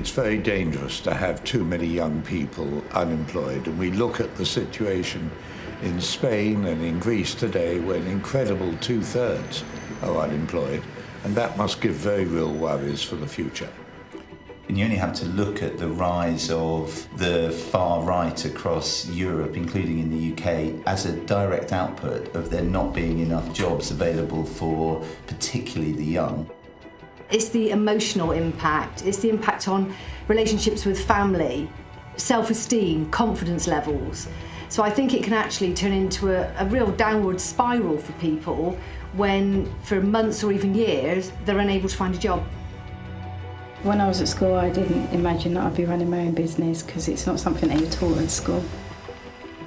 it's very dangerous to have too many young people unemployed. And we look at the situation in Spain and in Greece today, where an incredible 2/3 are unemployed, and that must give very real worries for the future. And you only have to look at the rise of the far right across Europe, including in the UK, as a direct output of there not being enough jobs available for particularly the young. It's the emotional impact, it's the impact on relationships with family, self-esteem, confidence levels. So I think it can actually turn into a real downward spiral for people when, for months or even years, they're unable to find a job. When I was at school, I didn't imagine that I'd be running my own business because it's not something that you're taught at school.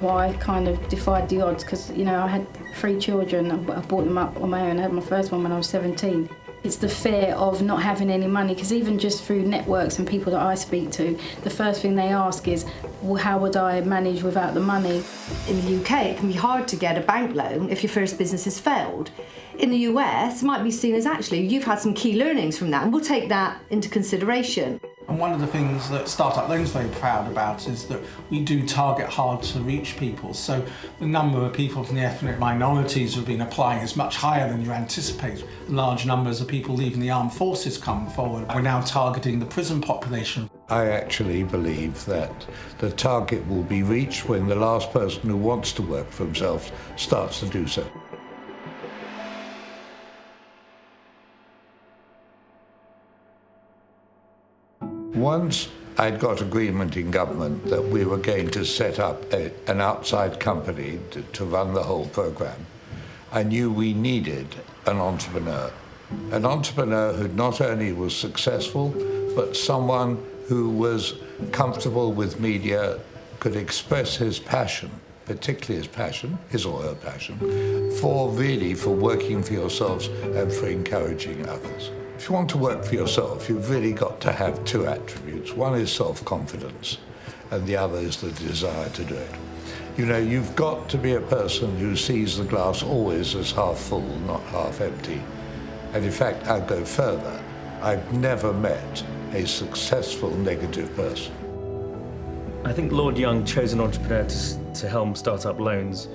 Well, I kind of defied the odds because, you know, I had 3 children. I brought them up on my own. I had my first one when I was 17. It's the fear of not having any money, because even just through networks and people that I speak to, the first thing they ask is, well, how would I manage without the money? In the UK, it can be hard to get a bank loan if your first business has failed. In the US, it might be seen as actually you've had some key learnings from that, and we'll take that into consideration. And one of the things that Startup Loan's very proud about is that we do target hard to reach people. So the number of people from the ethnic minorities who have been applying is much higher than you anticipate. Large numbers of people leaving the armed forces come forward. We're now targeting the prison population. I actually believe that the target will be reached when the last person who wants to work for himself starts to do so. Once I'd got agreement in government that we were going to set up an outside company to run the whole program, I knew we needed an entrepreneur. An entrepreneur who not only was successful, but someone who was comfortable with media, could express his passion, particularly his passion, his or her passion, for working for yourselves and for encouraging others. If you want to work for yourself, you've really got to have 2 attributes. One is self-confidence, and the other is the desire to do it. You know, you've got to be a person who sees the glass always as half full, not half empty. And in fact, I'll go further. I've never met a successful negative person. I think Lord Young chose an entrepreneur to helm Startup Loans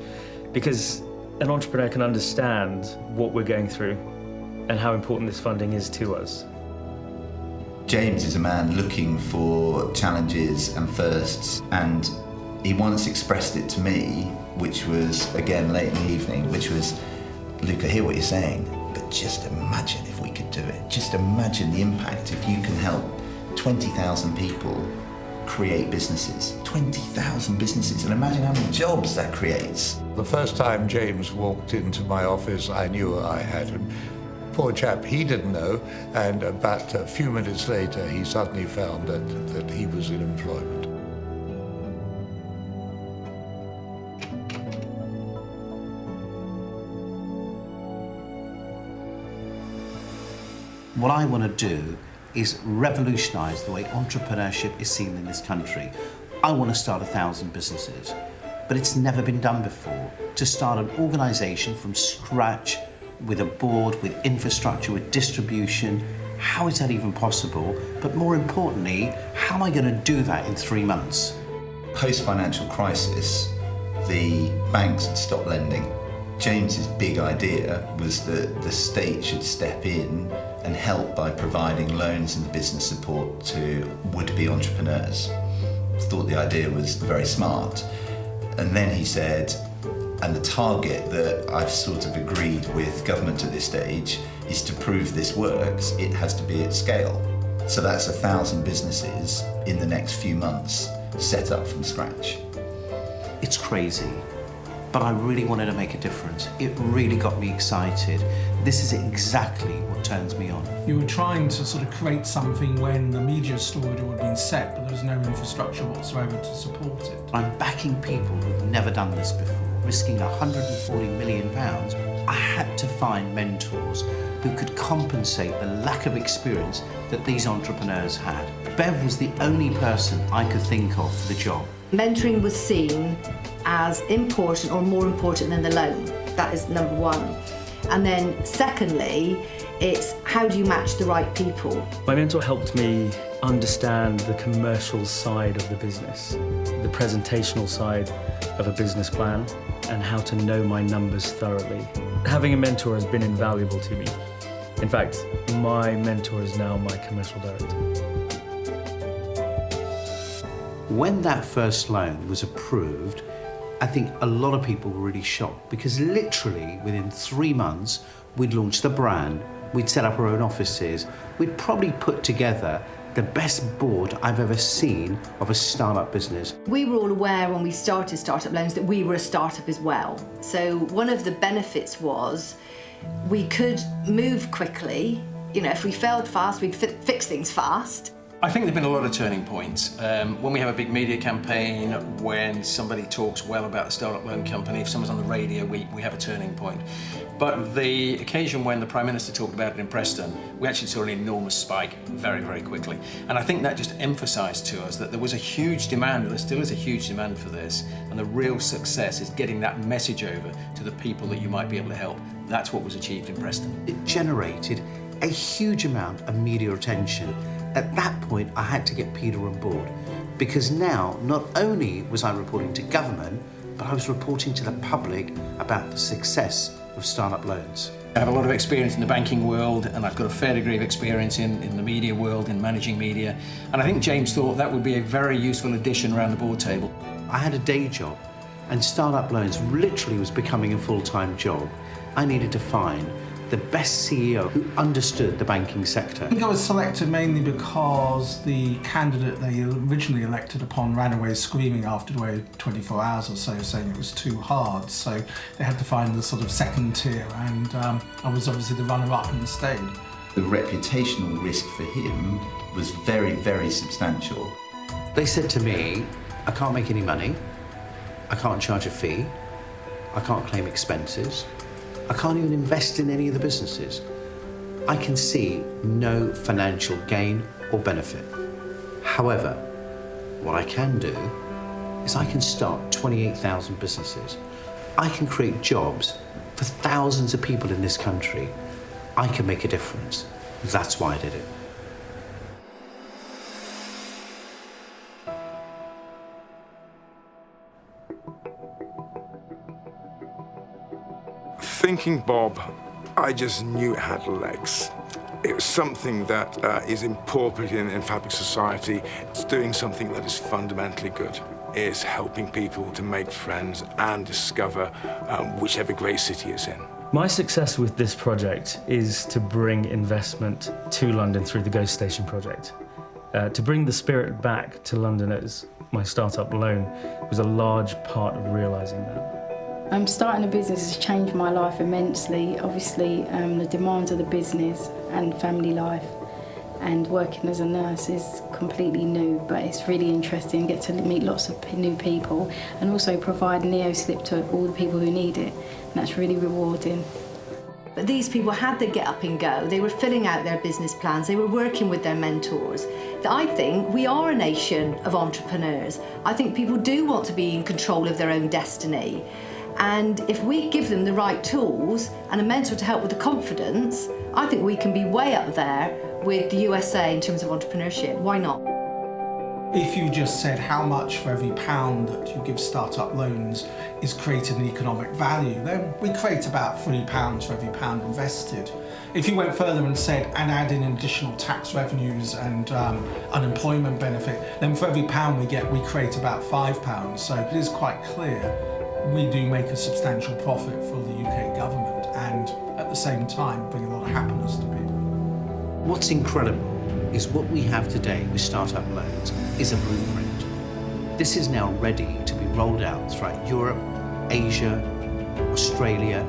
because an entrepreneur can understand what we're going through and how important this funding is to us. James is a man looking for challenges and firsts, and he once expressed it to me, which was, again, late in the evening, which was, Luke, I hear what you're saying, but just imagine if we could do it. Just imagine the impact if you can help 20,000 people create businesses. 20,000 businesses, and imagine how many jobs that creates. The first time James walked into my office, I knew I had him. Poor chap, he didn't know, and about a few minutes later, he suddenly found that he was in employment. What I want to do is revolutionise the way entrepreneurship is seen in this country. I want to start 1,000 businesses, but it's never been done before. To start an organisation from scratch, with a board, with infrastructure, with distribution, how is that even possible? But more importantly, how am I going to do that in 3 months? Post-financial crisis, the banks had stopped lending. James's big idea was that the state should step in and help by providing loans and business support to would-be entrepreneurs. Thought the idea was very smart. And then he said, and the target that I've sort of agreed with government at this stage is to prove this works, it has to be at scale. So that's 1,000 businesses in the next few months set up from scratch. It's crazy, but I really wanted to make a difference. It really got me excited. This is exactly what turns me on. You were trying to sort of create something when the media story had already been set, but there was no infrastructure whatsoever to support it. I'm backing people who've never done this before, risking £140 million. I had to find mentors who could compensate the lack of experience that these entrepreneurs had. Bev was the only person I could think of for the job. Mentoring was seen as important or more important than the loan. That is number 1. And then secondly, it's how do you match the right people? My mentor helped me understand the commercial side of the business, the presentational side of a business plan, and how to know my numbers thoroughly. Having a mentor has been invaluable to me. In fact, my mentor is now my commercial director. When that first loan was approved, I think a lot of people were really shocked because literally within 3 months, we'd launched the brand, we'd set up our own offices, we'd probably put together the best board I've ever seen of a startup business. We were all aware when we started Startup Loans that we were a startup as well. So one of the benefits was we could move quickly. You know, if we failed fast, we'd fix things fast. I think there have been a lot of turning points. When we have a big media campaign, when somebody talks well about the Startup Loan Company, if someone's on the radio, we have a turning point. But the occasion when the Prime Minister talked about it in Preston, we actually saw an enormous spike very, very quickly. And I think that just emphasised to us that there was a huge demand, there still is a huge demand for this, and the real success is getting that message over to the people that you might be able to help. That's what was achieved in Preston. It generated a huge amount of media attention. At that point, I had to get Peter on board because now not only was I reporting to government, but I was reporting to the public about the success of Startup Loans. I have a lot of experience in the banking world, and I've got a fair degree of experience in the media world, in managing media. And I think James thought that would be a very useful addition around the board table. I had a day job, and Startup Loans literally was becoming a full-time job. I needed to find the best CEO who understood the banking sector. I think I was selected mainly because the candidate they originally elected upon ran away screaming after 24 hours or so, saying it was too hard. So they had to find the sort of second tier, and I was obviously the runner-up and stayed. The reputational risk for him was very, very substantial. They said to me, I can't make any money, I can't charge a fee, I can't claim expenses, I can't even invest in any of the businesses. I can see no financial gain or benefit. However, what I can do is I can start 28,000 businesses. I can create jobs for thousands of people in this country. I can make a difference. That's why I did it. Thinking Bob, I just knew it had legs. It was something that is incorporated in fabric society. It's doing something that is fundamentally good. It's helping people to make friends and discover whichever great city it's in. My success with this project is to bring investment to London through the Ghost Station project. To bring the spirit back to Londoners, my startup loan was a large part of realising that. Starting a business has changed my life immensely. Obviously, the demands of the business and family life and working as a nurse is completely new, but it's really interesting. Get to meet lots of new people and also provide neo-slip to all the people who need it, and that's really rewarding. But these people had their get up and go. They were filling out their business plans. They were working with their mentors. I think we are a nation of entrepreneurs. I think people do want to be in control of their own destiny. And if we give them the right tools and a mentor to help with the confidence, I think we can be way up there with the USA in terms of entrepreneurship. Why not? If you just said how much for every pound that you give startup loans is created an economic value, then we create about £3 for every pound invested. If you went further and said, and add in additional tax revenues and unemployment benefit, then for every pound we get, we create about £5. So it is quite clear we do make a substantial profit for the UK government and at the same time bring a lot of happiness to people. What's incredible is what we have today with Startup Loans is a blueprint. This is now ready to be rolled out throughout Europe, Asia, Australia.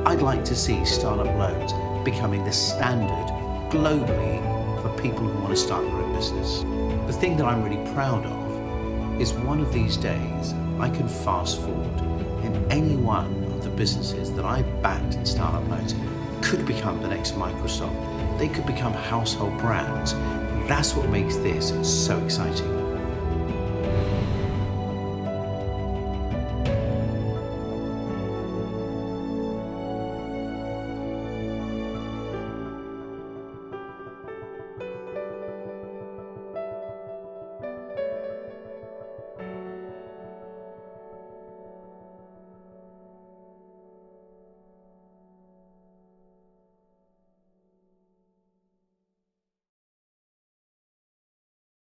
I'd like to see Startup Loans becoming the standard globally for people who want to start their own business. The thing that I'm really proud of is one of these days I can fast forward and any one of the businesses that I've backed in Startup Loans could become the next Microsoft. They could become household brands. That's what makes this so exciting.